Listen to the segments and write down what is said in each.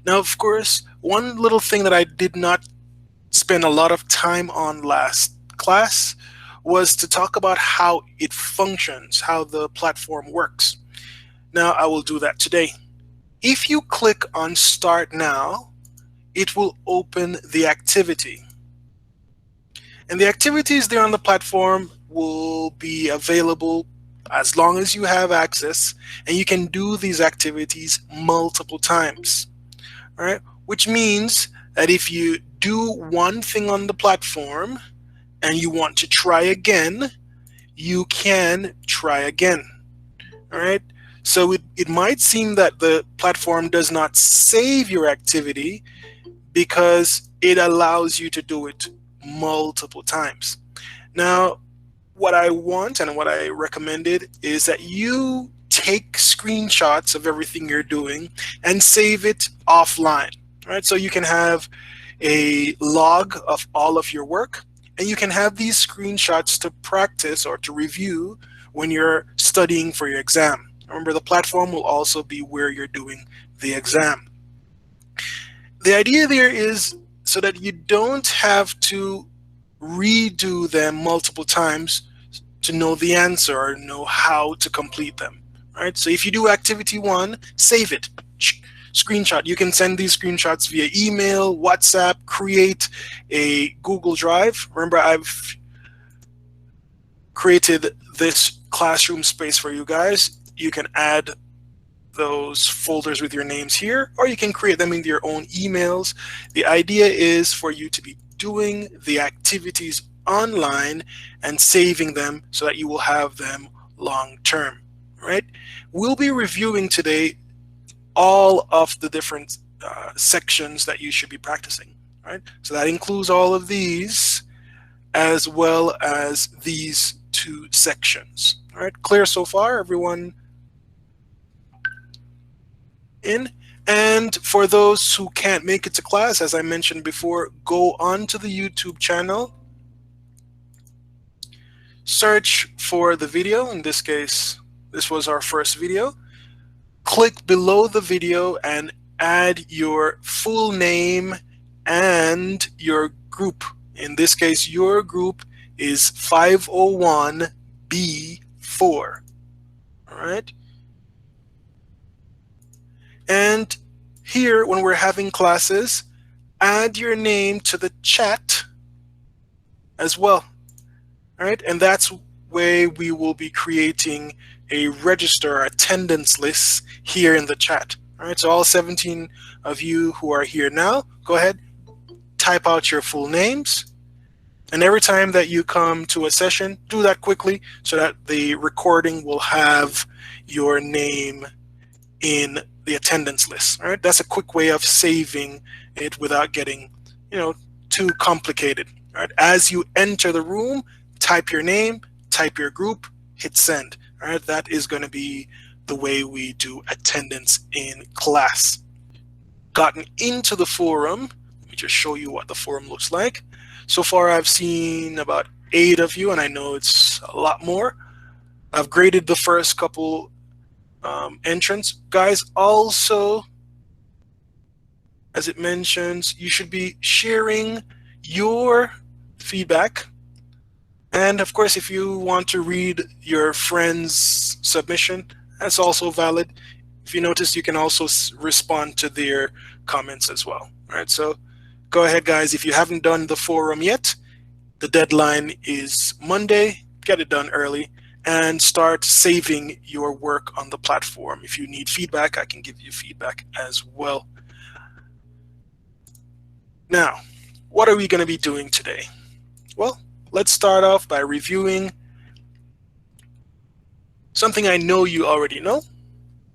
Now, of course, one little thing that I did not spend a lot of time on last class was to talk about how it functions, how the platform works. Now, I will do that today. If you click on Start Now, it will open the activity. And the activities there on the platform will be available as long as you have access, and you can do these activities multiple times. All right, which means that if you do one thing on the platform and you want to try again, you can try again. All right, so it might seem that the platform does not save your activity because it allows you to do it multiple times. Now, what I want and what I recommended is that you take screenshots of everything you're doing and save it offline. Right? So you can have a log of all of your work, and you can have these screenshots to practice or to review when you're studying for your exam. Remember, the platform will also be where you're doing the exam. The idea there is so that you don't have to redo them multiple times to know the answer or know how to complete them. Right? So if you do activity one, save it. Screenshot. You can send these screenshots via email, WhatsApp, create a Google Drive. Remember, I've created this classroom space for you guys. You can add those folders with your names here, or you can create them in your own emails. The idea is for you to be doing the activities online and saving them so that you will have them long term, right? We'll be reviewing today all of the different sections that you should be practicing, right? So that includes all of these as well as these two sections. All right, clear so far, everyone in? And for those who can't make it to class, as I mentioned before, go on to the YouTube channel, search for the video. In this case, this was our first video. Click below the video and add your full name and your group. In this case, your group is 501B4. All right. And here, when we're having classes, add your name to the chat as well. All right, and that's where we will be creating a register attendance list here in the chat. All right, so all 17 of you who are here now, go ahead, type out your full names. And every time that you come to a session, do that quickly so that the recording will have your name in the attendance list. All right, that's a quick way of saving it without getting, too complicated. All right, as you enter the room, type your name, type your group, hit send. All right, that is going to be the way we do attendance in class. Gotten into the forum. Let me just show you what the forum looks like. So far, I've seen about 8 of you, and I know it's a lot more. I've graded the first couple entrants. Guys, also, as it mentions, you should be sharing your feedback. And of course, if you want to read your friend's submission, that's also valid. If you notice, you can also respond to their comments as well. All right, so go ahead, guys. If you haven't done the forum yet, the deadline is Monday. Get it done early and start saving your work on the platform. If you need feedback, I can give you feedback as well. Now, what are we going to be doing today? Well, let's start off by reviewing something I know you already know,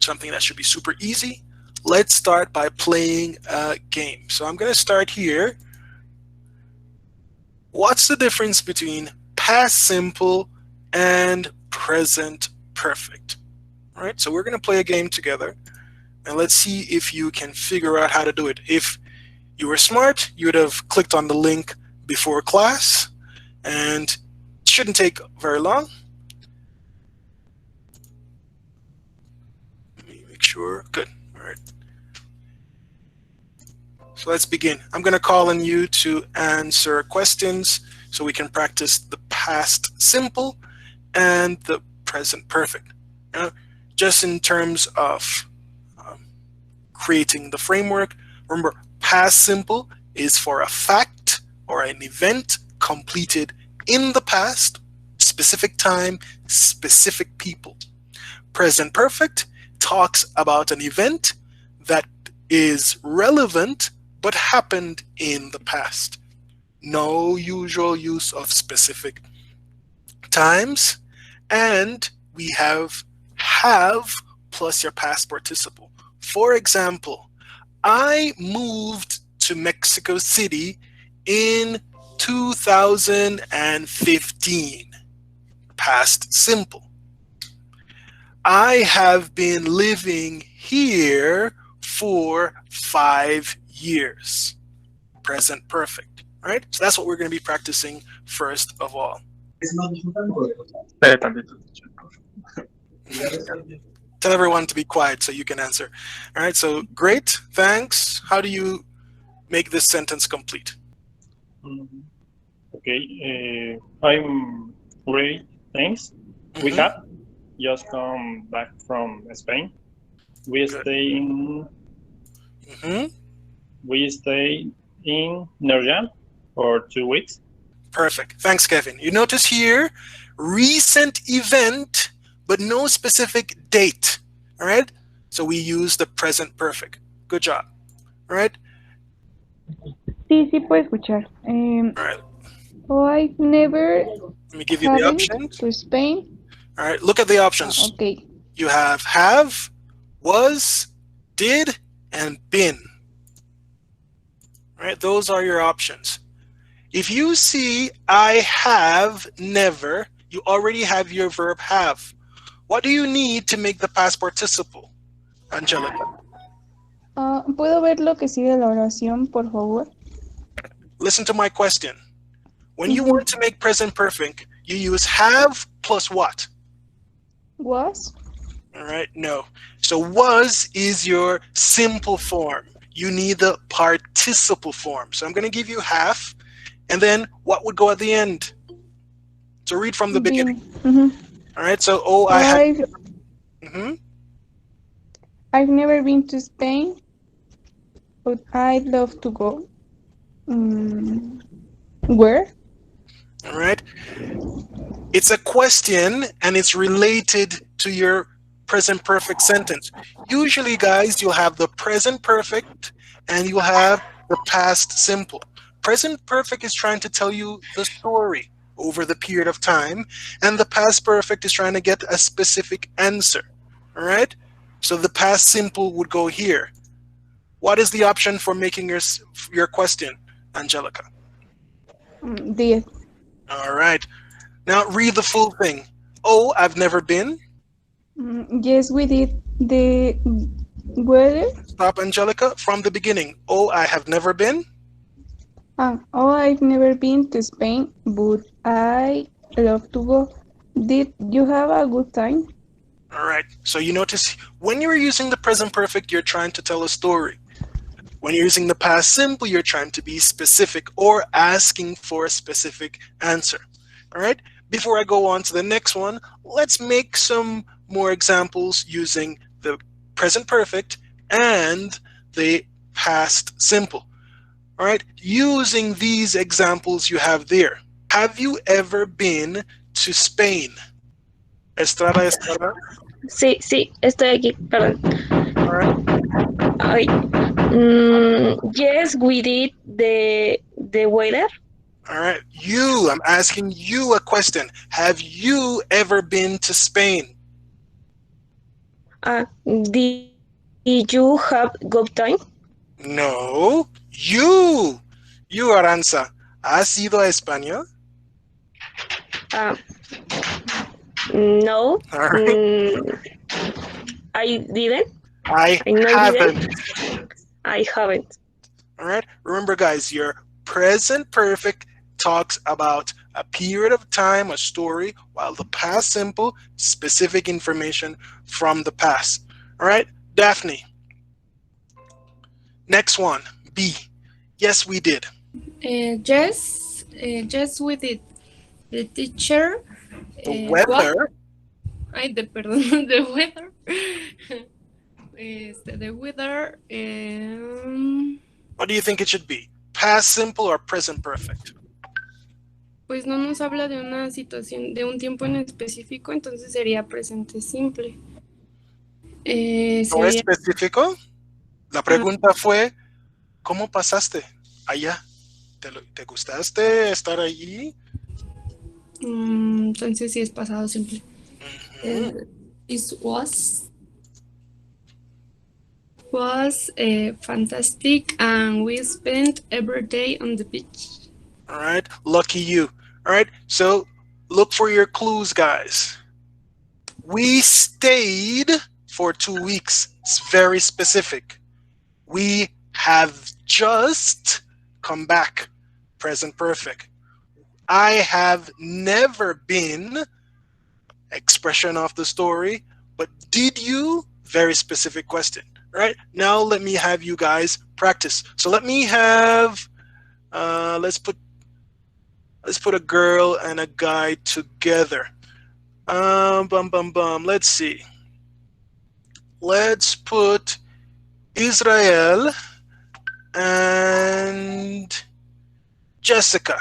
something that should be super easy. Let's start by playing a game. So I'm going to start here. What's the difference between past simple and present perfect? All right, so we're going to play a game together, and let's see if you can figure out how to do it. If you were smart, you would have clicked on the link before class, and it shouldn't take very long. Let me make sure. Good. All right. So let's begin. I'm going to call on you to answer questions so we can practice the past simple and the present perfect. Uh, just in terms of um, creating the framework, remember, past simple is for a fact or an event completed in the past, specific time, specific people. Present perfect talks about an event that is relevant but happened in the past. No usual use of specific times, and we have plus your past participle. For example, I moved to Mexico City in 2015. Past simple. I have been living here for 5 years. Present perfect. All right, so that's what we're going to be practicing first of all. Espere tantito. Tell everyone to be quiet so you can answer. All right, so great, thanks. How do you make this sentence complete? Mm, Okay, I'm great. Thanks. We Mm-hmm. have just come back from Spain. We Good. stay in Mm-hmm. we stay in Nerja for 2 weeks. Perfect. Thanks, Kevin. You notice here, recent event, but no specific date. All right, so we use the present perfect. Good job. All right. Sí, sí puedo escuchar. All right. Oh, I've never Let me give you the haven't options. to Spain. All right. Look at the options. Okay. You have, was, did, and been. All right. Those are your options. If you see I have never, you already have your verb have. What do you need to make the past participle, Angelica? ¿Puedo ver lo que sigue la oración, por favor? Listen to my question. When you Ujú. want to make present perfect, you use have plus what? Was. All right, no. So was is your simple form. You need the participle form. So I'm going to give you have, and then what would go at the end? So read from the beginning. Been. Mhm. All right, so oh, I Oh, have. I've Mm-hmm. I've never been to Spain, but I'd love to go. Mm, where? All right. It's a question and it's related to your present perfect sentence. Usually, guys, you'll have the present perfect and you'll have the past simple. Present perfect is trying to tell you the story over the period of time, and the past perfect is trying to get a specific answer. All right? So the past simple would go here. What is the option for making your question, Angelica? Did. All right. Now read the full thing. Oh, I've never been. Yes, we did. The weather. Stop, Angelica, from the beginning. Oh, I have never been. Oh, I've never been to Spain, but I love to go. Did you have a good time? All right. So you notice when you're using the present perfect, you're trying to tell a story. When you're using the past simple, you're trying to be specific or asking for a specific answer. All right. Before I go on to the next one, let's make some more examples using the present perfect and the past simple. All right. Using these examples you have there. Have you ever been to Spain? Estrada, Estrada. Sí, sí, estoy aquí, perdón. All right. Ay, yes, we did the weather. All right. I'm asking you a question. Have you ever been to Spain? Did you have good time? No. You, Aranza. ¿Has ido a España? Uh, no, All right. I didn't. I I know haven't. didn't. I haven't. All right. Remember, guys, your present perfect talks about a period of time, a story, while the past simple, specific information from the past. All right. Daphne. Next one, B. Yes, we did. Yes, we did. The teacher, The what? weather. Perdón, the weather. The weather. What do you think it should be? Past simple or present perfect? Pues no nos habla de una situación, de un tiempo en específico, entonces sería presente simple. ¿No es Sería, específico? La ah, pregunta fue, ¿cómo pasaste allá? ¿Te gustaste estar allí? entonces sí es pasado simple. Ujú. It was fantastic, and we spent every day on the beach. All right, lucky you. All right, so look for your clues, guys. We stayed for 2 weeks. It's very specific. We have just come back. Present perfect. I have never been. Expression of the story. But did you? Very specific question. All right. Now let me have you guys practice. So let me have. Let's put a girl and a guy together. Bum bum bum. Let's see. Let's put Israel and Jessica.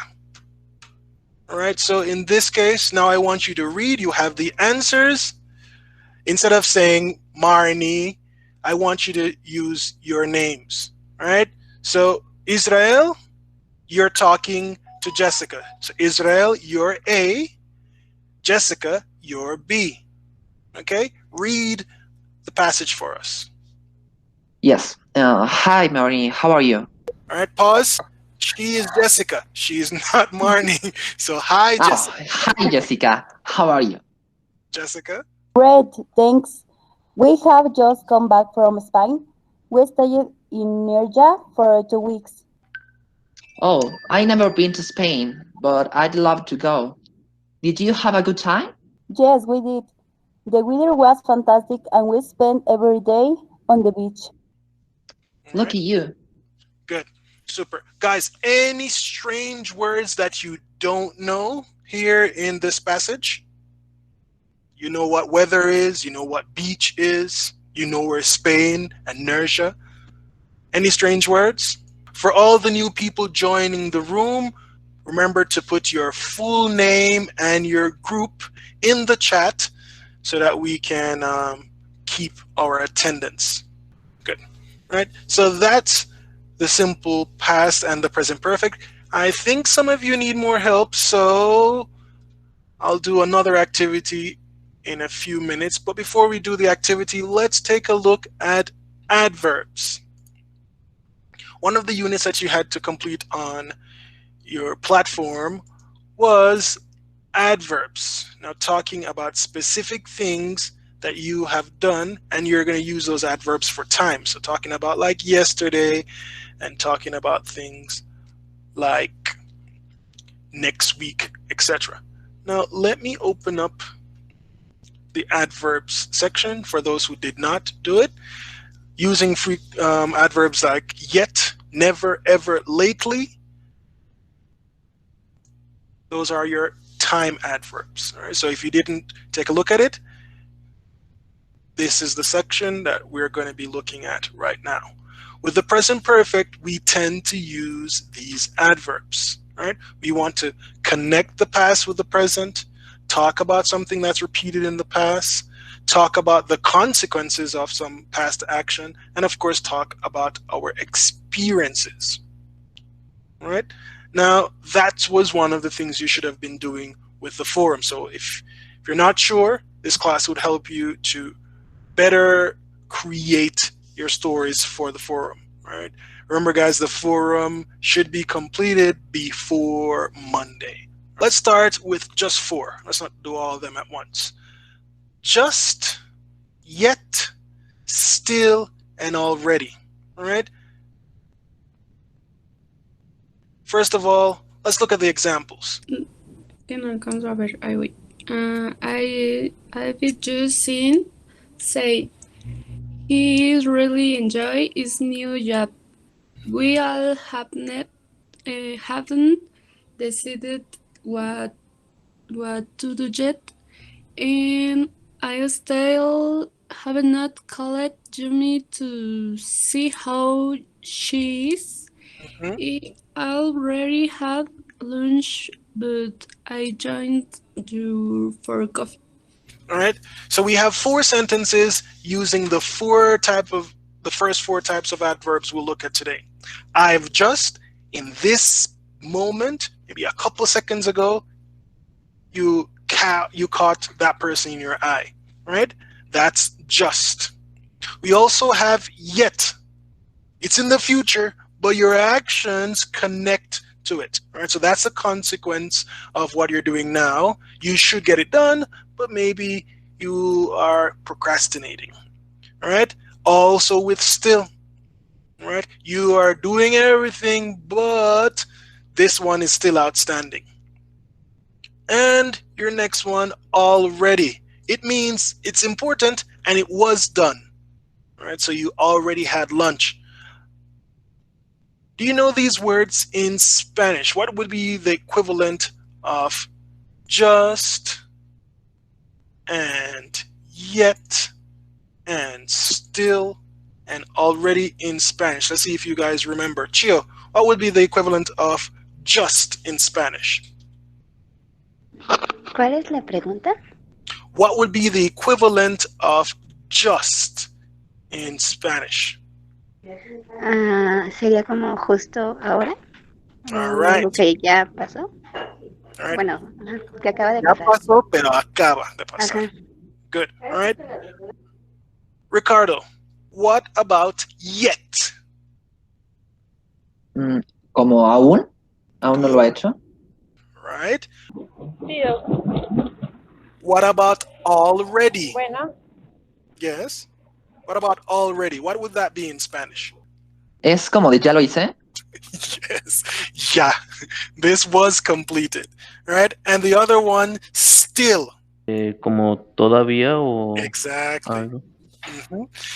All right. So in this case, now I want you to read. You have the answers. Instead of saying Marnie, I want you to use your names. All right. So Israel, you're talking to Jessica. So Israel, you're A. Jessica, you're B. Okay. Read the passage for us. Yes. Hi, Mary. How are you? All right. Pause. She is Jessica. She is not Marnie. So hi, Oh, Jessica. hi, Jessica. How are you? Jessica. Great, thanks. We have just come back from Spain. We stayed in Nerja for 2 weeks. Oh, I never been to Spain, but I'd love to go. Did you have a good time? Yes, we did. The weather was fantastic and we spent every day on the beach. All right. Lucky you. Good. Super. Guys, any strange words that you don't know here in this passage? You know what weather is, you know what beach is, you know where Spain and Nerja. Any strange words? For all the new people joining the room, remember to put your full name and your group in the chat so that we can keep our attendance. Good. Right? So that's the simple past and the present perfect. I think some of you need more help, so I'll do another activity in a few minutes. But before we do the activity, let's take a look at adverbs. One of the units that you had to complete on your platform was adverbs. Now, talking about specific things that you have done, and you're going to use those adverbs for time. So, talking about like yesterday, and talking about things like next week, etc. Now, let me open up the adverbs section for those who did not do it. Using free adverbs like yet, never, ever, lately. Those are your time adverbs. All right. So if you didn't take a look at it, this is the section that we're going to be looking at right now. With the present perfect, we tend to use these adverbs. Right? We want to connect the past with the present, talk about something that's repeated in the past, talk about the consequences of some past action, and of course talk about our experiences. All right? Now, that was one of the things you should have been doing with the forum. So if you're not sure, this class would help you to better create your stories for the forum. All right? Remember, guys, the forum should be completed before Monday. Let's start with just 4. Let's not do all of them at once. Just, yet, still, and already. All right? First of all, let's look at the examples. Que no alcanzo a ver. Ay, wait. I've just seen say he is really enjoy his new job. we all haven't decided what to do yet, and I still have not called Jimmy to see how she is. Mhm. I already had lunch, but I joined you for coffee. All right. So we have four sentences using the first four types of adverbs we'll look at today. I've just, in this moment, maybe a couple seconds ago, you caught that person in your eye. Right? That's just. We also have yet. It's in the future, but your actions connect to it. Right? So that's a consequence of what you're doing now. You should get it done, but maybe you are procrastinating. All right? Also with still. All right? You are doing everything, but this one is still outstanding. And your next one, already. It means it's important and it was done. All right? So you already had lunch. Do you know these words in Spanish? What would be the equivalent of just and yet and still and already in Spanish? Let's see if you guys remember. Chio, what would be the equivalent of just in Spanish? ¿Cuál es la pregunta? What would be the equivalent of just in Spanish? Sería como justo ahora. All right. Algo que ya pasó. All right. Bueno, que acaba de Ya pasar. pasó, pero acaba de pasar. Ajá. Good. All right. Ricardo, what about yet? Como aún no lo ha hecho. Right. Tío, What about already? bueno, Yes. What about already? What would that be in Spanish? Es como de ya lo hice. Yes. Yeah. This was completed. Right? And the other one, still. Como todavía o Exactly. algo.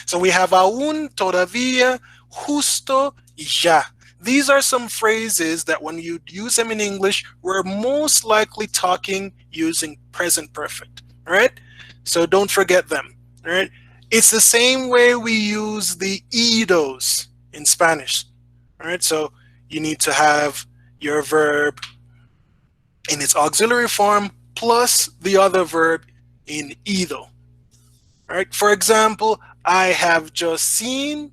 So we have aún, todavía, justo, y ya. These are some phrases that when you use them in English, we're most likely talking using present perfect. All right? So don't forget them. All right? It's the same way we use the idos in Spanish. All right? So you need to have your verb in its auxiliary form plus the other verb in ido. All right? For example, I have just seen,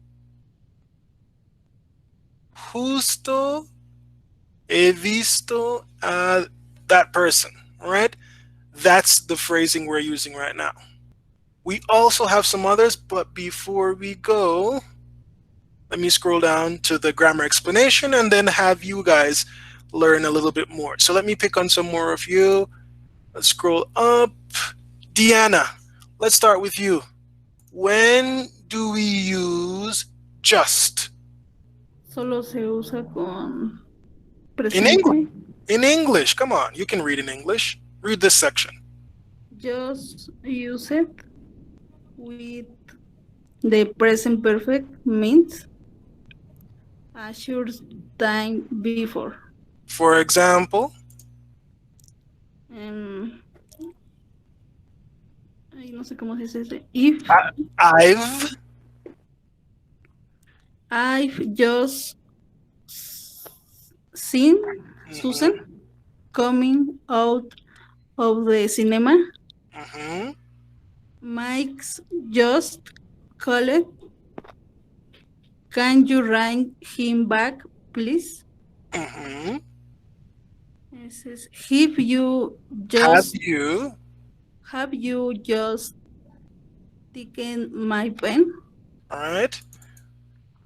justo he visto that person. All right? That's the phrasing we're using right now. We also have some others, but before we go, let me scroll down to the grammar explanation and then have you guys learn a little bit more. So let me pick on some more of you. Let's scroll up. Deanna, let's start with you. When do we use just? Solo se usa con In presente. English. In English, come on, you can read in English. Read this section. Just use it with the present perfect means a short time before. For example, Ay, no sé cómo se dice este. If I've just seen Susan coming out of the cinema. Mike's just called. Can you write him back, please? It says, have you just taken my pen? All right.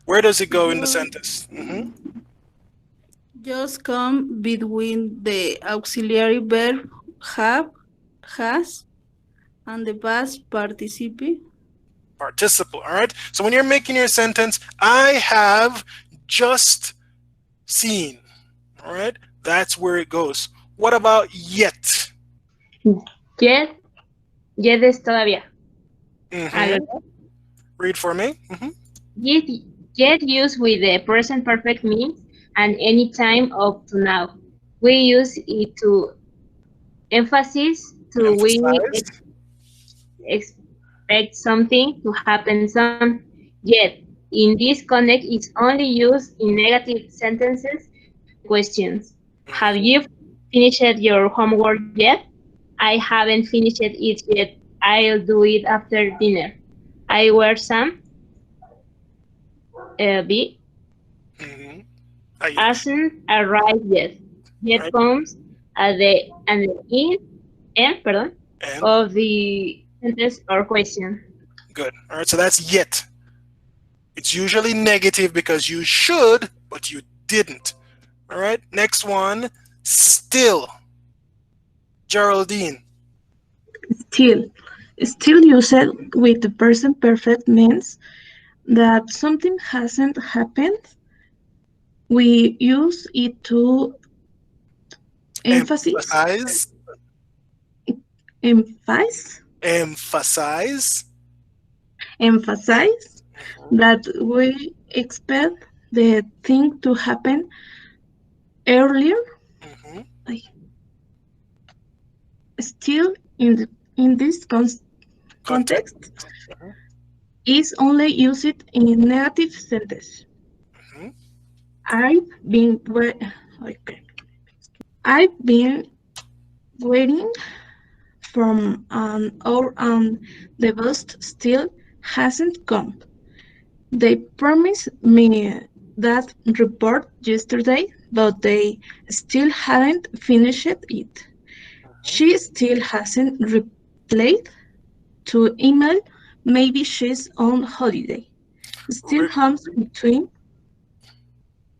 Where does it go in the sentence? Just come between the auxiliary verb have, has, and the past participle. Participle, all right? So when you're making your sentence, I have just seen, all right? That's where it goes. What about yet? Yet es todavía. Read for me. Yet Yet used with the present perfect means and any time up to now. We use it to emphasis to we Emphasized. expect something to happen soon. Yet, in this context, it's only used in negative sentences and questions. Have Mhm. you finished your homework yet? I haven't finished it yet. I'll do it after dinner. I wear some. B Mhm. Ahí. hasn't arrived yet. Yet Right. comes at the end, pardon, And of the sentence or question. good. All right. So that's yet. It's usually negative because you should, but you didn't. All right. Next one. Still. Geraldine. Still, still used with the present perfect means that something hasn't happened. We use it to emphasize, Emphasize. emphasize, Emphasize. emphasize Mhm. that we expect the thing to happen earlier. Mhm. Still, in this Context. context, Mhm. is only used in negative sentence. Mhm. I've been okay. I've been waiting from an hour and the bus still hasn't come. They promised me that report yesterday, but they still haven't finished it. She still hasn't replied to email. Maybe she's on holiday. Still Re- comes between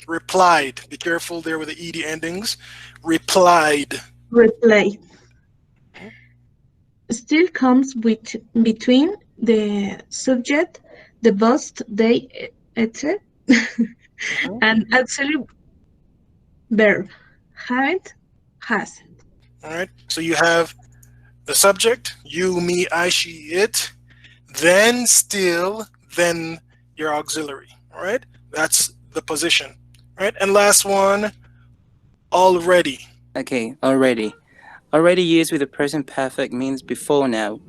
replied. Be careful there with the ed endings. Replied. reply. Mhm. Still comes between the subject, the bus, they, etc. Mhm. and auxiliary verb. Haven't, hasn't. All right. So you have the subject, you, me, I, she, it, then still, then your auxiliary. All right. That's the position. All right. And last one, already. Okay, already. Already used with the present perfect means before now.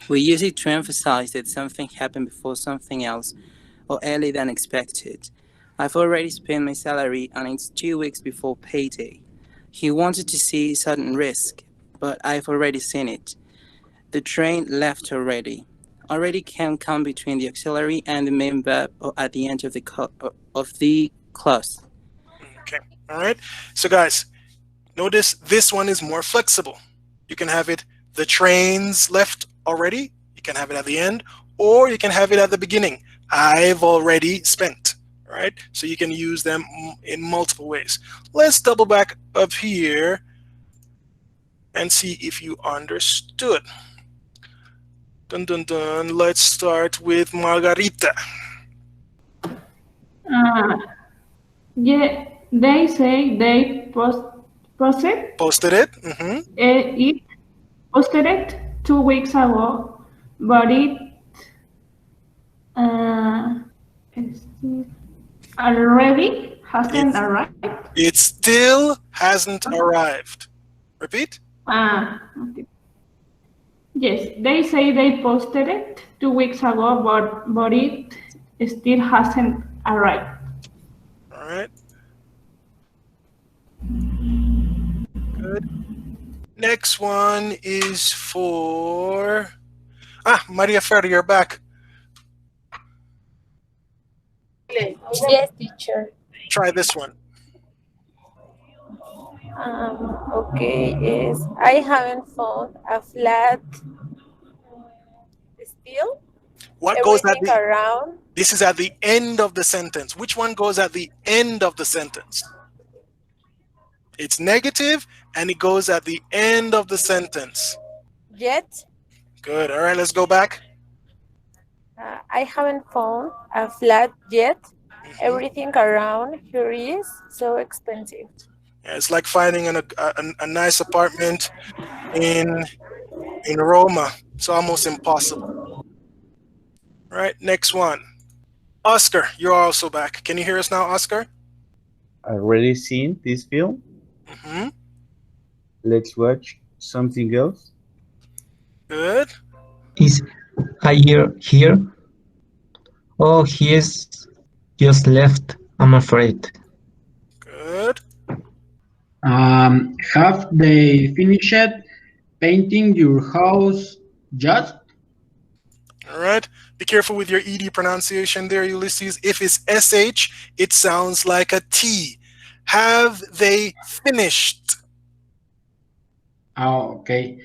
We use it to emphasize that something happened before something else or earlier than expected. I've already spent my salary and it's 2 weeks before payday. He wanted to see sudden risk, but I've already seen it. The train left already. Already can come between the auxiliary and the main verb or at the end of the clause. Okay. All right. So, guys, notice this one is more flexible. You can have it, the trains left already. You can have it at the end, or you can have it at the beginning. I've already spent. All right. So you can use them in multiple ways. Let's double back up here and see if you understood. Dun dun dun. Let's start with Margarita. Uh, yeah, they say they posted Posted it. Mm-hmm. it posted it 2 weeks ago, but it uh, it's already hasn't It's, arrived. it still hasn't arrived. Repeat. Okay. Yes, they say they posted it 2 weeks ago, but it still hasn't arrived. All right. Good. Next one is for Maria Fer, you're back. Yes, teacher. Try this one. Okay, yes. I haven't found a flat still. What goes at Everything the around. This is at the end of the sentence. Which one goes at the end of the sentence? It's negative and it goes at the end of the sentence. Yet, Good. All right, let's go back. I haven't found a flat yet. Mhm. Everything around here is so expensive. Yeah, it's like finding a nice apartment in Roma. It's almost impossible. All right, next one. Oscar, you're also back. Can you hear us now, Oscar? Already seen this film? Mm-hmm. Let's watch something else. Good. Is Ayer here? Oh, he is just left, I'm afraid. Good. Have they finished painting your house just? All right. Be careful with your ED pronunciation there, Ulysses. If it's SH, it sounds like a T. Have they finished? Oh, okay.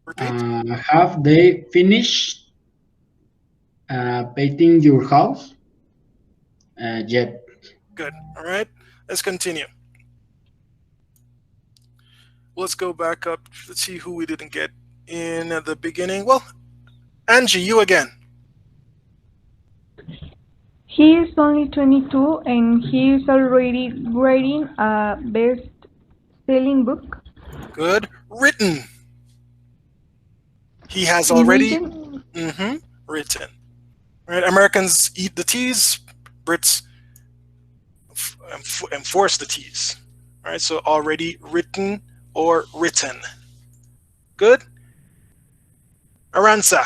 Repeat. Have they finished painting your house yet? Good. All right. Let's continue. Let's go back up. Let's see who we didn't get in at the beginning. Well, Angie, you again. He is only 22 and he is already writing a best-selling book. Good. Written. He has already Written. written. Right. Americans eat the T's. Brits enforce the T's. All right. So already written or written. Good. Aranza.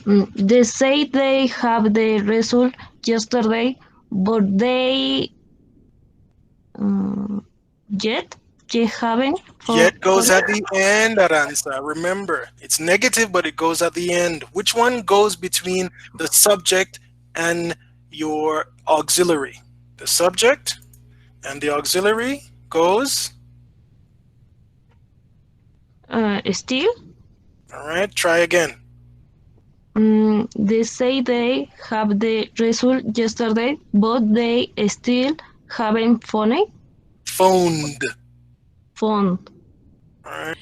They say they have the result yesterday, but they yet they haven't. Yet goes at the end, Aranza. Remember, it's negative, but it goes at the end. Which one goes between the subject and your auxiliary? The subject and the auxiliary goes? Still. All right, try again. They say they have the result yesterday, but they still haven't phoned. Phoned. Phoned. All right.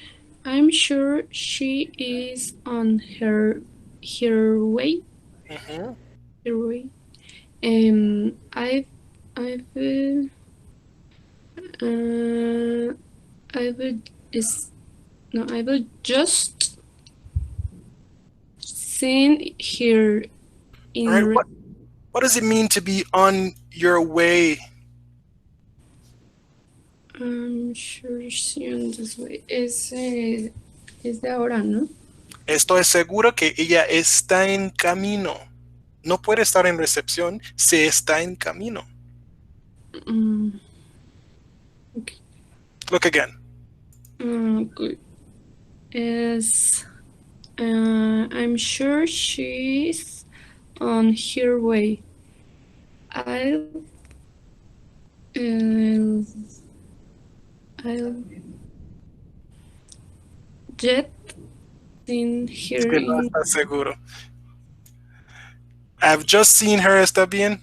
I'm sure she is on her way. Mm-hmm. Her way. I've just seen her in. All right. What does it mean to be on your way? I'm sure she on this way. Es de ahora, ¿no? Estoy seguro que ella está en camino. No puede estar en recepción, se está en camino. Okay. Look again. Good. I'm sure she's on her way. I'll jet in her. Que no está seguro. I've just seen her, ¿está bien?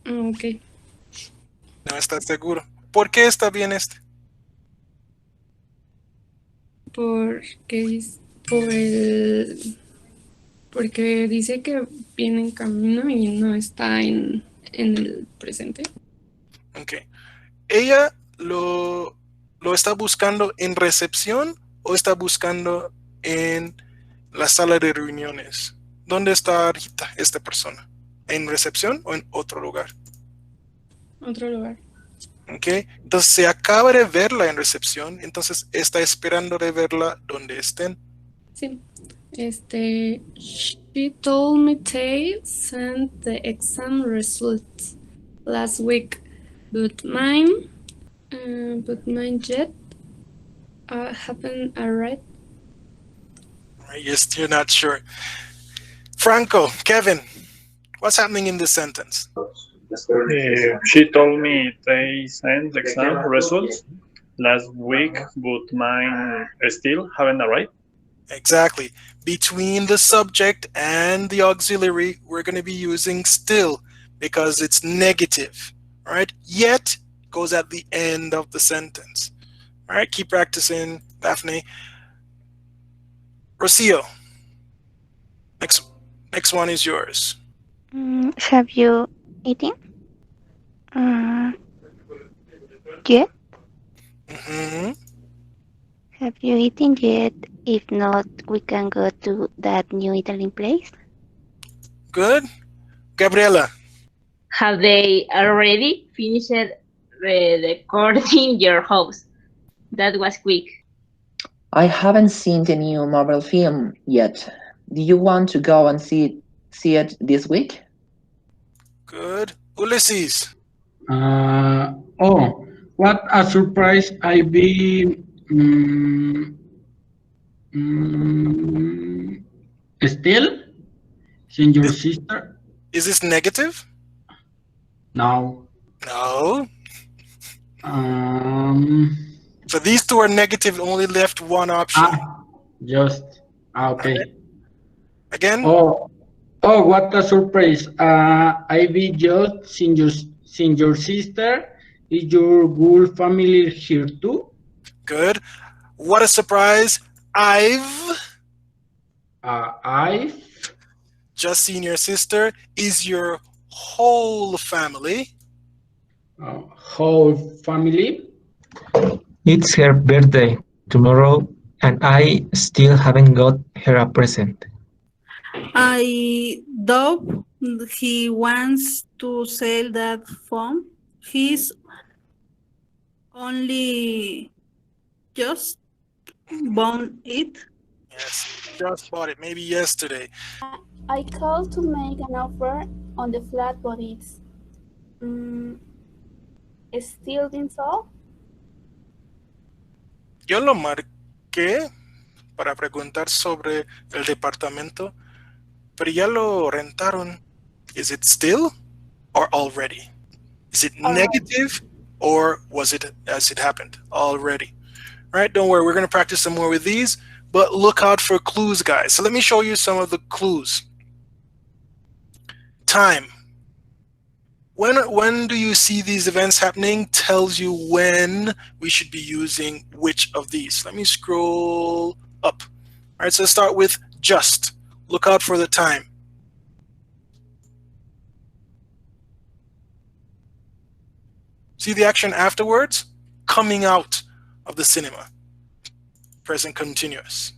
Okay. No está seguro. ¿Por qué está bien este? Porque dice que viene en camino y no está en el presente. Ok. ¿Ella lo está buscando en recepción o está buscando en la sala de reuniones? ¿Dónde está ahorita esta persona? ¿En recepción o en otro lugar? Otro lugar. Ok. Entonces se acaba de verla en recepción, entonces está esperando de verla donde estén. Sí. She told me they sent the exam results last week, but mine yet haven't arrived. Yes, you're not sure. Franco, Kevin, what's happening in this sentence? She told me they sent the exam results last week, but mine still haven't arrived. Exactly. Between the subject and the auxiliary, we're going to be using still because it's negative. All right. Yet goes at the end of the sentence. All right. Keep practicing, Daphne. Rocio, next one is yours. Have you eaten? Yet? Mm-hmm. Have you eaten yet? If not, we can go to that new Italian place. Good. Gabriela. Have they already finished recording your house? That was quick. I haven't seen the new Marvel film yet. Do you want to go and see it this week? Good. Ulysses. Oh, what a surprise I be. Mm, mm, Still? Since your sister? Is this negative? No. No. Um, So these two are negative, only left one option. just. Okay. Again? Oh, what a surprise. I be just since your sister. Is your whole family here too? Good. What a surprise. I've just seen your sister. Is your whole family? Whole family? It's her birthday tomorrow, and I still haven't got her a present. I doubt he wants to sell that phone. He's only just bought it. Yes, just bought it, maybe yesterday. I called to make an offer on the flat, but it's still being sold. Yo lo marqué para preguntar sobre el departamento, pero ya lo rentaron. Is it still or already? Is it negative or was it as it happened already? Right? Don't worry, we're going to practice some more with these, but look out for clues, guys. So let me show you some of the clues. Time. When do you see these events happening tells you when we should be using which of these. Let me scroll up. All right, so let's start with just. Look out for the time. See the action afterwards? Coming out of the cinema. Present continuous.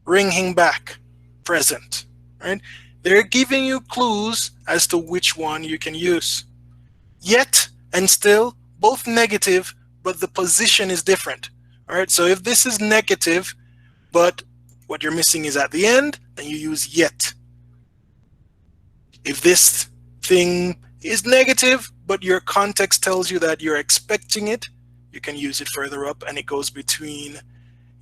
Ringing back. Present. Right? They're giving you clues as to which one you can use. Yet and still, both negative, but the position is different. All right, so if this is negative, but what you're missing is at the end, then you use yet. If this thing is negative, but your context tells you that you're expecting it, you can use it further up, and it goes between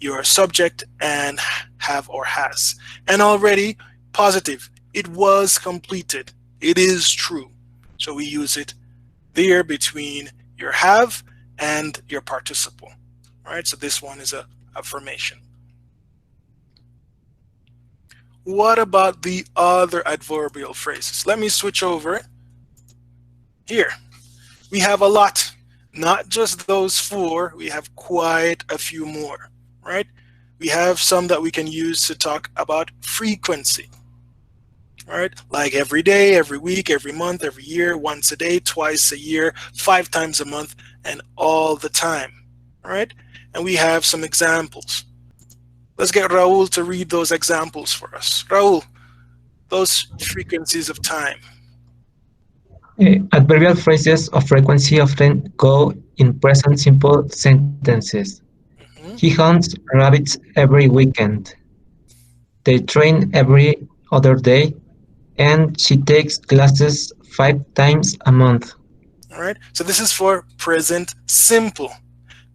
your subject and have or has. And already, positive. It was completed. It is true. So we use it there between your have and your participle. All right, so this one is a affirmation. What about the other adverbial phrases? Let me switch over. Here, we have a lot. Not just those four, we have quite a few more, right? We have some that we can use to talk about frequency. Right? Like every day, every week, every month, every year, once a day, twice a year, 5 times a month, and all the time. All right? And we have some examples. Let's get Raul to read those examples for us. Raul, those frequencies of time. Adverbial phrases of frequency often go in present simple sentences. He hunts rabbits every weekend. They train every other day. And she takes classes 5 times a month. All right, so this is for present simple.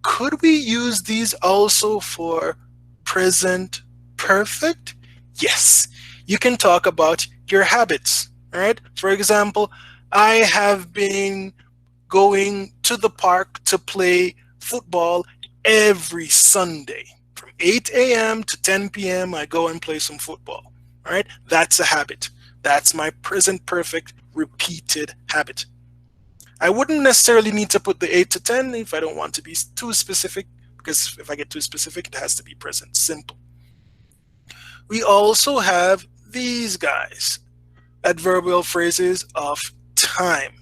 Could we use these also for present perfect? Yes, you can talk about your habits. All right, for example, I have been going to the park to play football every Sunday. From 8 a.m. to 10 p.m. I go and play some football. All right, that's a habit. That's my present perfect repeated habit. I wouldn't necessarily need to put the 8 to 10 if I don't want to be too specific, because if I get too specific, it has to be present simple. We also have these guys, adverbial phrases of time,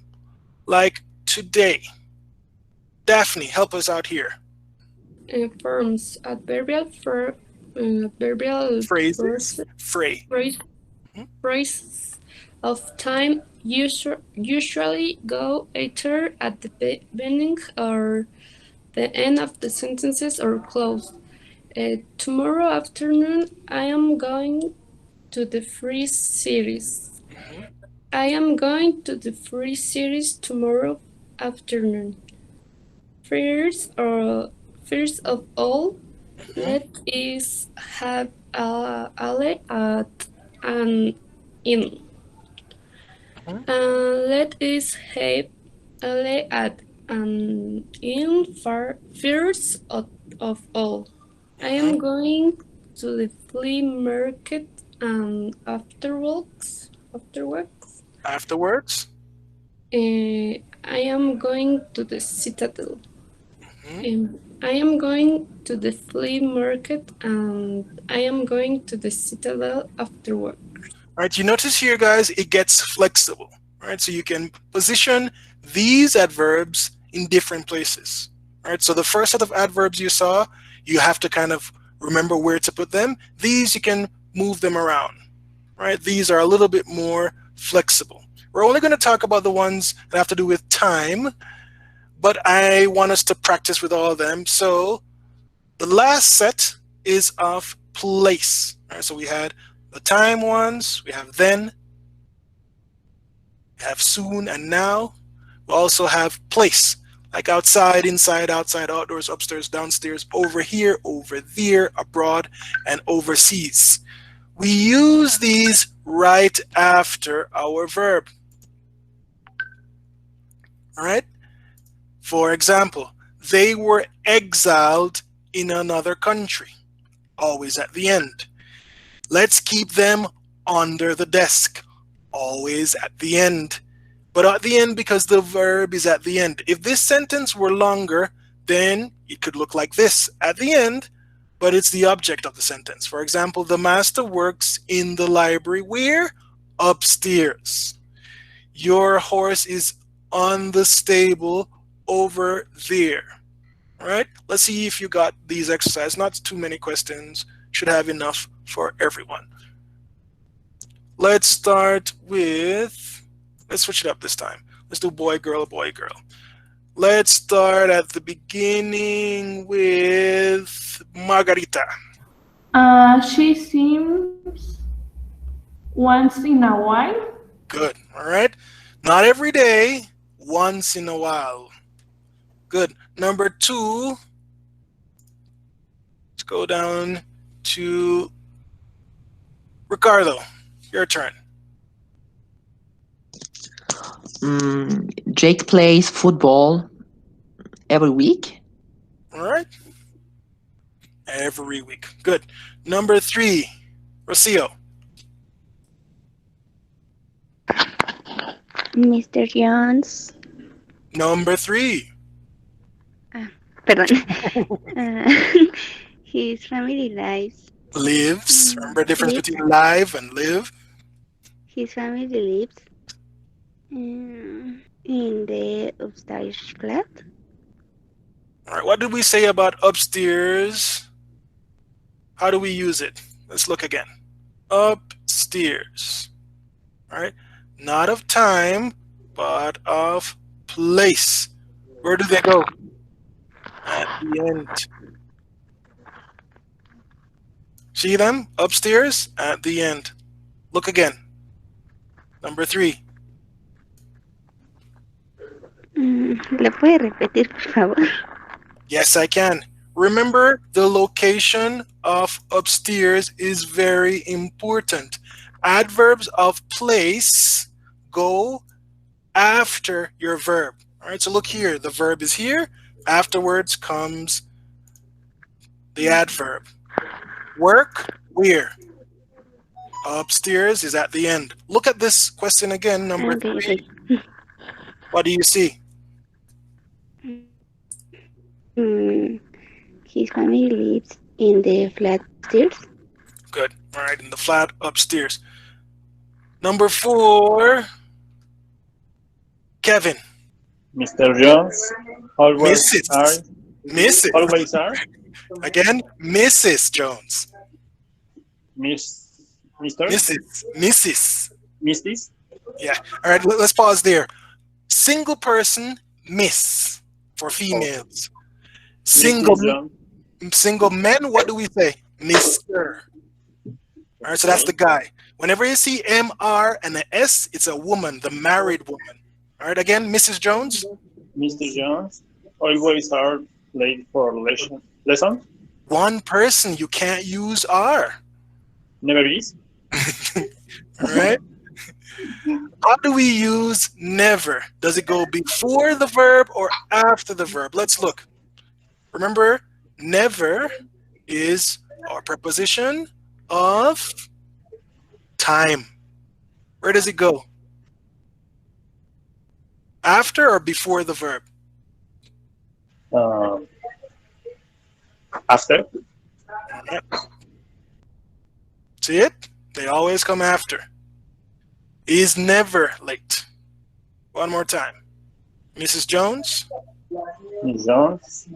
like today. Daphne, help us out here. forms. Adverbial Phrases. phrase, phrases of time usually go either at the beginning or the end of the sentences or close. Tomorrow afternoon, I am going to the free series. I am going to the free series tomorrow afternoon. First of all, let us have a ale at an inn. Let us have ale at an inn of all. I am going to the flea market and Afterwards. I am going to the citadel. I am going to the flea market and I am going to the citadel afterward. All right, you notice here, guys, it gets flexible. Right, so you can position these adverbs in different places. All right, so the first set of adverbs you saw, you have to kind of remember where to put them. These you can move them around. Right, these are a little bit more flexible. We're only going to talk about the ones that have to do with time, but I want us to practice with all of them. So the last set is of place. Right, so we had the time ones, we have then, we have soon and now. We also have place, like outside, inside, outside, outdoors, upstairs, downstairs, over here, over there, abroad, and overseas. We use these right after our verb. All right? For example, they were exiled in another country. Always at the end. Let's keep them under the desk. Always at the end. But at the end because the verb is at the end. If this sentence were longer, then it could look like this. At the end, but it's the object of the sentence. For example, the master works in the library where? Upstairs. Your horse is on the stable over there. All right, let's see if you got these exercises. Not too many questions. Should have enough for everyone. Let's start with, let's switch it up this time. Let's do boy, girl, boy, girl. Let's start at the beginning with Margarita. She seems once in a while. Good, all right. Not every day, once in a while. Good. Number 2, let's go down to Ricardo. Your turn. Jake plays football every week. All right. Every week. Good. Number 3, Rocio. Mr. Jones. Number 3. Perdón. His family Lives. Remember the difference between live and live? His family lives in the upstairs flat. All right. What did we say about upstairs? How do we use it? Let's look again. Upstairs. All right. Not of time, but of place. Where do they go? At the end. See them? Upstairs, at the end. Look again. Number 3. ¿Lo puede repetir, por favor? Yes, I can. Remember, the location of upstairs is very important. Adverbs of place go after your verb. All right, so look here. The verb is here. Afterwards comes the adverb. Work, where? Upstairs is at the end. Look at this question again, number 3. What do you see? His family lives in the flat upstairs. Good. All right, in the flat upstairs. Number 4, Kevin. Mr. Jones always Mrs. are Mrs. Always are. Again, Mrs. Jones. Mr. Mrs. Mrs. Yeah. All right, let's pause there. Single person, Miss for females. Single Mrs. John. single men, what do we say? Mr. All right, so that's the guy. Whenever you see MR and an S, it's a woman, the married woman. All right, again, Mrs. Jones. Mr. Jones. Always are late for lesson. One person, you can't use R. Never is. All right. How do we use never? Does it go before the verb or after the verb? Let's look. Remember, never is our preposition of time. Where does it go? After or before the verb? After. See it? They always come after. Is never late. One more time. Mrs. Jones? Mrs. Jones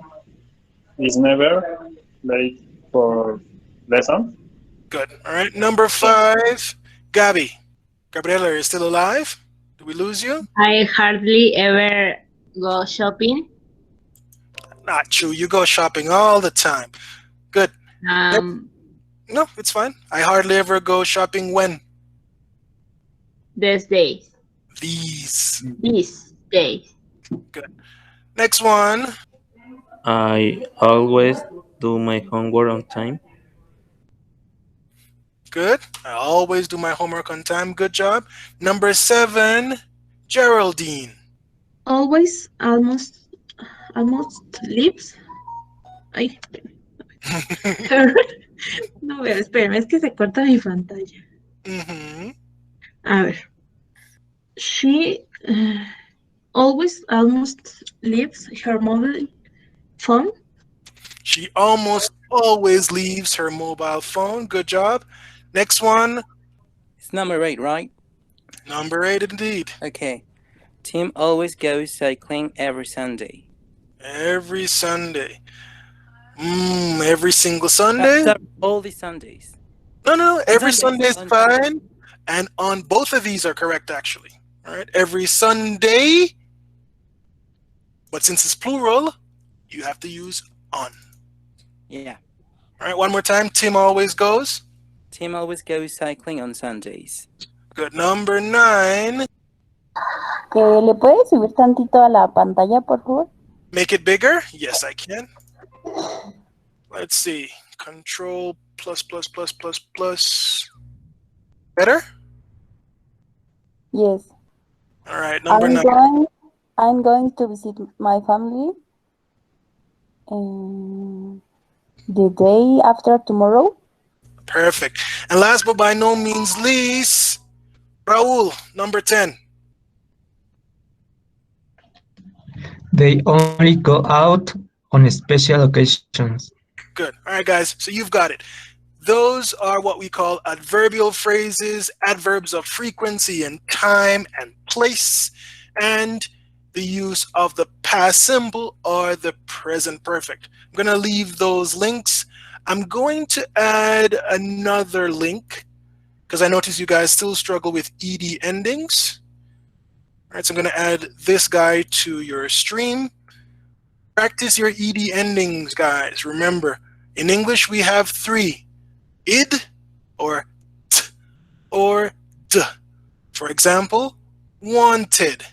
is never late for lesson. Good. All right. Number 5, Gabby. Gabriela, are you still alive? Did we lose you? I hardly ever go shopping. Not true. You go shopping all the time. Good. No, it's fine. I hardly ever go shopping when? These days. These days. Good. Next one. I always do my homework on time. Good. I always do my homework on time. Good job. Number 7, Geraldine. Always, almost lives. Ay, no, a ver, espérame, es que se corta mi pantalla. A ver. She always almost leaves her mobile phone. She almost always leaves her mobile phone. Good job. Next one. It's number 8, right? Number 8 indeed. Okay. Tim always goes cycling every Sunday. Every Sunday. Every single Sunday? All the Sundays. No. Every Sunday is on fine. And on both of these are correct, actually. All right. Every Sunday. But since it's plural, you have to use on. Yeah. All right. One more time. Tim always goes. Tim always goes cycling on Sundays. Good. Number 9. ¿Le puedes subir tantito a la pantalla, por favor? Make it bigger? Yes, I can. Let's see. Control plus. Better? Yes. All right. Number 9. I'm going to visit my family the day after tomorrow. Perfect. And last but by no means least, Raul, number 10. They only go out on special occasions. Good. All right, guys. So you've got it. Those are what we call adverbial phrases, adverbs of frequency and time and place, and the use of the past simple or the present perfect. I'm going to leave those links. I'm going to add another link because I notice you guys still struggle with ed endings. All right, so I'm going to add this guy to your stream. Practice your ed endings, guys. Remember, in English we have 3: id, or t, or d. For example, wanted,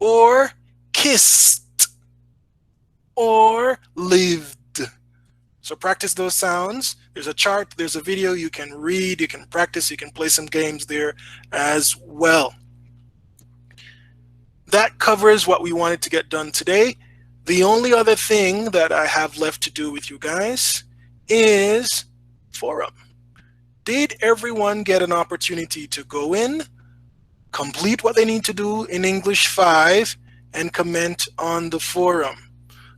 or kissed, or lived. So practice those sounds. There's a chart, there's a video you can read, you can practice, you can play some games there as well. That covers what we wanted to get done today. The only other thing that I have left to do with you guys is forum. Did everyone get an opportunity to go in, complete what they need to do in English 5, and comment on the forum?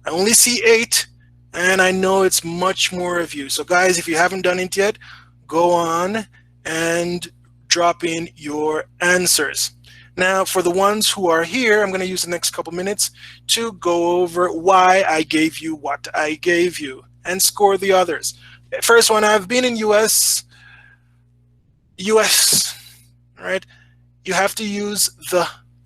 I only see 8, and I know it's much more of you. So guys, if you haven't done it yet, go on and drop in your answers. Now, for the ones who are here, I'm going to use the next couple minutes to go over why I gave you what I gave you and score the others. First one, I've been in US, right? You have to use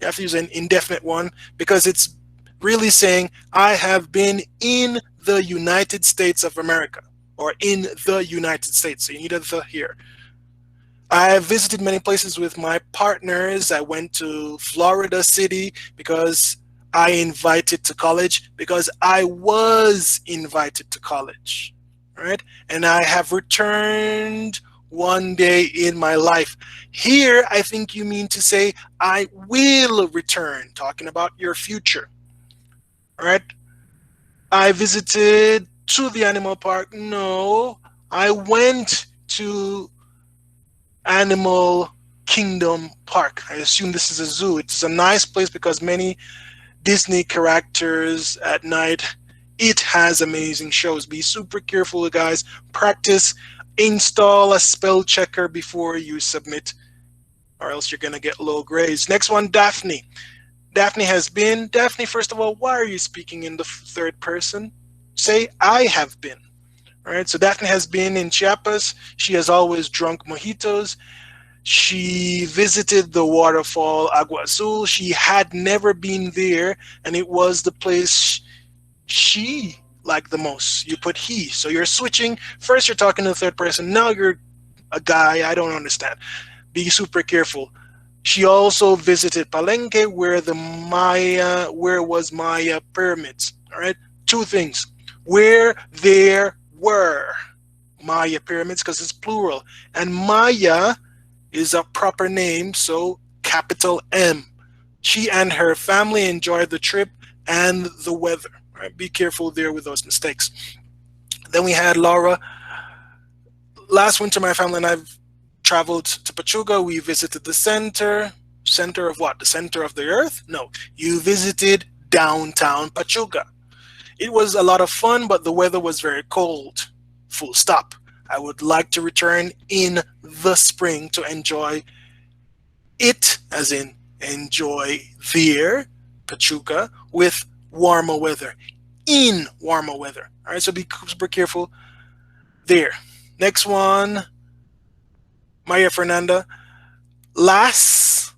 an indefinite one because it's really saying I have been in the United States of America or in the United States. So you need a the here. I have visited many places with my partners. I went to Florida City because I invited to college because I was invited to college, right? And I have returned one day in my life. Here, I think you mean to say I will return, talking about your future, all right? I visited to the animal park. No, I went to Animal Kingdom Park. I assume this is a zoo. It's a nice place because many Disney characters at night. It has amazing shows. Be super careful, guys. Practice. Install a spell checker before you submit, or else you're going to get low grades. Next one, Daphne. Daphne has been. Daphne, first of all, why are you speaking in the third person? Say, I have been. All right, so Daphne has been in Chiapas. She has always drunk mojitos. She visited the waterfall Agua Azul. She had never been there, and it was the place she liked the most. You put he, so you're switching. First, you're talking to the third person. Now you're a guy. I don't understand. Be super careful. She also visited Palenque, where was Maya pyramids. All right, two things. Where there were Maya pyramids, because it's plural, and Maya is a proper name, so capital M. She and her family enjoyed the trip and the weather. Right? Be careful there with those mistakes. Then we had Laura. Last winter, my family and I traveled to Pachuca. We visited the center. Center of what? The center of the earth? No. You visited downtown Pachuca. It was a lot of fun, but the weather was very cold. Full stop. I would like to return in the spring to enjoy it, as in enjoy there, Pachuca, with warmer weather. In warmer weather. All right, so be super careful there. Next one, Maria Fernanda. Last,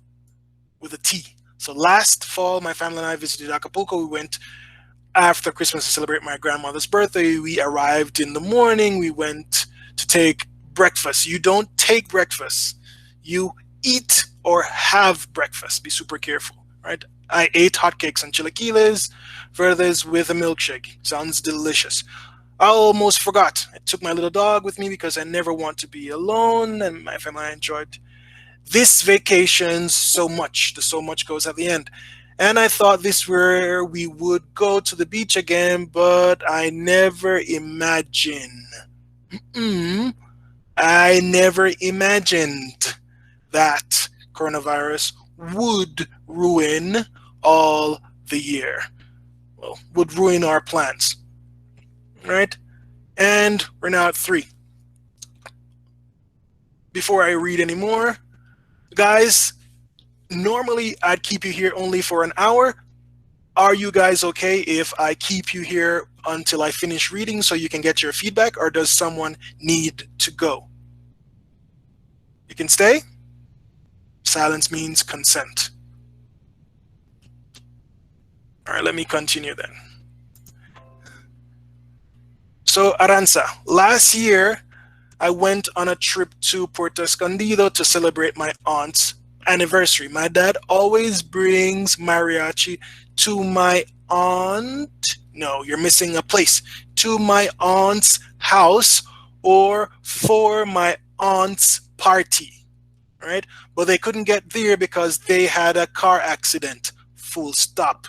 with a T. So last fall, my family and I visited Acapulco. We went after Christmas to celebrate my grandmother's birthday. We arrived in the morning. We went to take breakfast. You don't take breakfast. You eat or have breakfast. Be super careful, right? I ate hotcakes and chilaquiles, verdes with a milkshake. Sounds delicious. I almost forgot. I took my little dog with me because I never want to be alone, and my family enjoyed this vacation so much. The so much goes at the end. And I thought this where we would go to the beach again, but I never imagined. I never imagined that coronavirus would ruin all the year. Well, would ruin our plans. Right? And we're now at 3. Before I read any more, guys, normally I'd keep you here only for an hour. Are you guys okay if I keep you here until I finish reading so you can get your feedback, or does someone need to go? You can stay? Silence means consent. All right, let me continue then. So, Aranza, last year I went on a trip to Puerto Escondido to celebrate my aunt's anniversary. My dad always brings mariachi to my aunt. No, you're missing a place. To my aunt's house or for my aunt's party. Right? But they couldn't get there because they had a car accident. Full stop.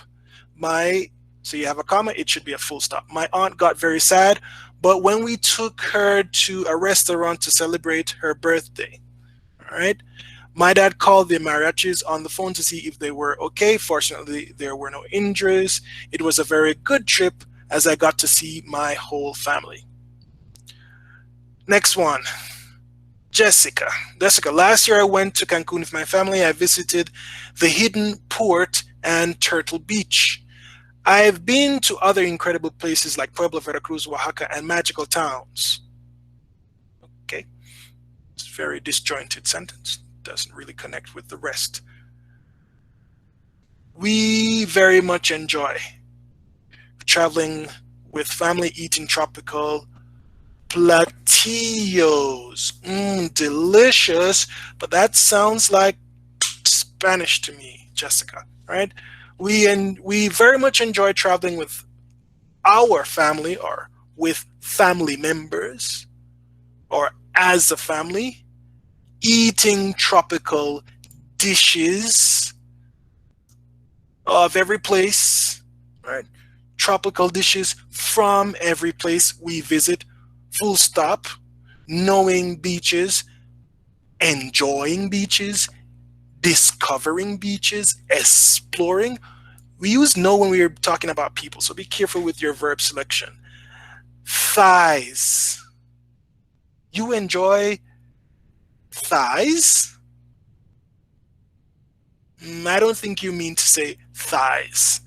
So you have a comma, it should be a full stop. My aunt got very sad, but when we took her to a restaurant to celebrate her birthday, all right, my dad called the mariachis on the phone to see if they were okay. Fortunately, there were no injuries. It was a very good trip as I got to see my whole family. Next one. Jessica. Jessica, last year I went to Cancun with my family. I visited the Hidden Port and Turtle Beach. I've been to other incredible places like Pueblo, Veracruz, Oaxaca, and magical towns. Okay, it's a very disjointed sentence. Doesn't really connect with the rest. We very much enjoy traveling with family, eating tropical platillos. Delicious, but that sounds like Spanish to me, Jessica, right? We very much enjoy traveling with our family or with family members or as a family, eating tropical dishes of every place, right? Tropical dishes from every place we visit, full stop, knowing beaches, enjoying beaches, discovering beaches, exploring. We use know when we are talking about people, so be careful with your verb selection. Thighs. You enjoy thighs? I don't think you mean to say thighs.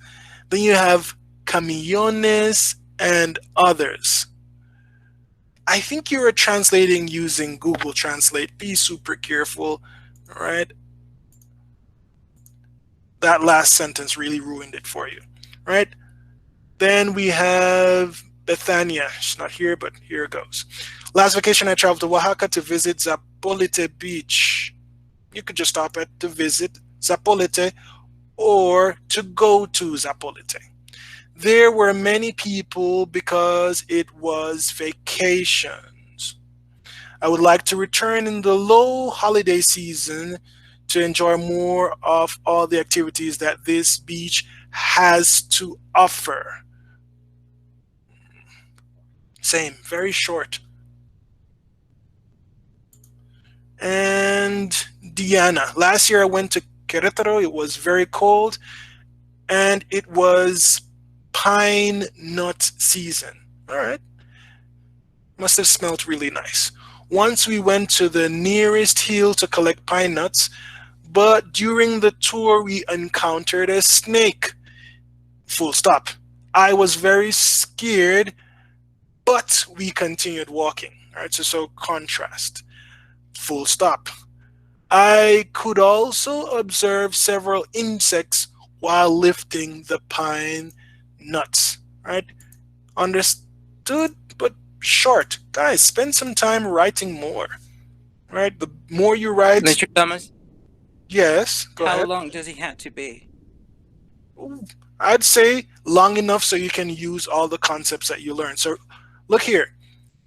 Then you have camiones and others. I think you are translating using Google Translate. Be super careful, all right? That last sentence really ruined it for you, right? Then we have Bethania. She's not here, but here it goes. Last vacation, I traveled to Oaxaca to visit Zapolite Beach. You could just stop at to visit Zapolite or to go to Zapolite. There were many people because it was vacations. I would like to return in the low holiday season to enjoy more of all the activities that this beach has to offer. Same, very short. And Diana, last year I went to Querétaro. It was very cold and it was pine nut season. All right. Must have smelled really nice. Once we went to the nearest hill to collect pine nuts, but during the tour we encountered a snake. Full stop. I was very scared, but we continued walking. All right, so contrast. Full stop. I could also observe several insects while lifting the pine nuts. Right? Understood, but short. Guys, spend some time writing more. Right? The more you write. Mr. Thomas? Yes, go How ahead. long does it have to be? I'd say long enough so you can use all the concepts that you learn. So look here.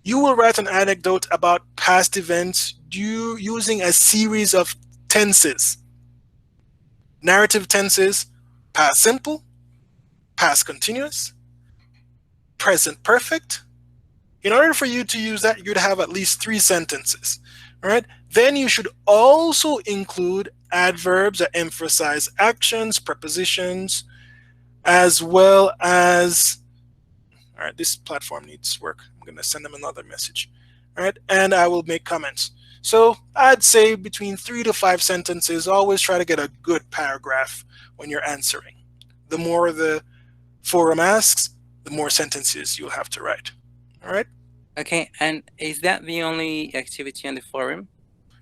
You will write an anecdote about past events using a series of tenses. Narrative tenses, past simple, past continuous, present perfect. In order for you to use that, you'd have at least 3 sentences. All right? Then you should also include adverbs that emphasize actions, prepositions, as well as, all right, this platform needs work. I'm going to send them another message. All right, and I will make comments. So I'd say between 3 to 5 sentences. Always try to get a good paragraph when you're answering. The more the forum asks, the more sentences you'll have to write. All right? Okay, and is that the only activity on the forum?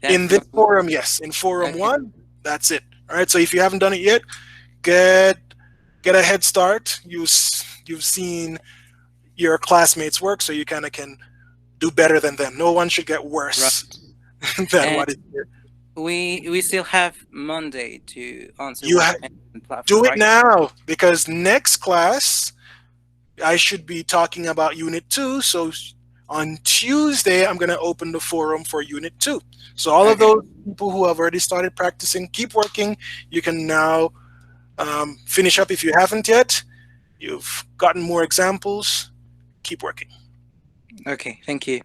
In this forum, yes. In forum 1, that's it. All right, so if you haven't done it yet, get a head start. You've seen your classmates work, so you kind of can do better than them. No one should get worse than what is here. We still have Monday to answer. Do it now, because next class I should be talking about Unit 2. So on Tuesday, I'm going to open the forum for Unit 2. So all of those people who have already started practicing, keep working. You can now finish up if you haven't yet. You've gotten more examples. Keep working. Okay, thank you.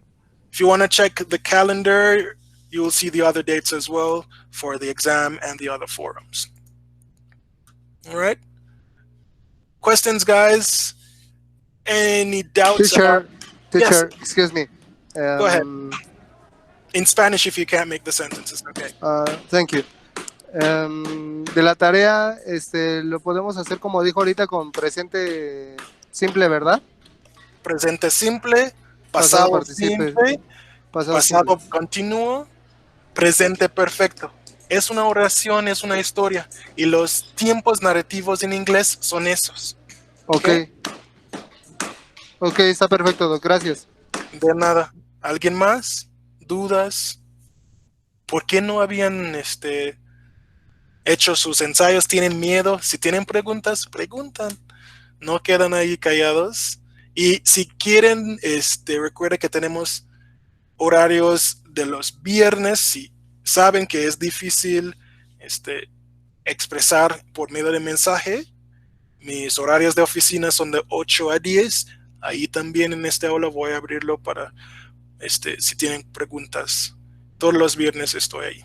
If you want to check the calendar, you will see the other dates as well for the exam and the other forums. All right. Questions, guys? Any doubts? Teacher, Yes. excuse me. Go ahead. In Spanish, if you can't make the sentences, okay. Thank you. De la tarea, lo podemos hacer como dijo ahorita con presente simple, ¿verdad? Presente simple, pasado simple, pasado continuo, presente perfecto. Es una oración, es una historia. Y los tiempos narrativos en inglés son esos. Ok. Ok, está perfecto, Doc. Gracias. De nada. ¿Alguien más? ¿Dudas? ¿Por qué no habían hecho sus ensayos? ¿Tienen miedo? Si tienen preguntas, preguntan. No quedan ahí callados. Y si quieren, recuerda que tenemos horarios de los viernes. Si saben que es difícil expresar por medio de mensaje, mis horarios de oficina son de 8 a 10. Ahí también en este aula voy a abrirlo para si tienen preguntas. Todos los viernes estoy ahí.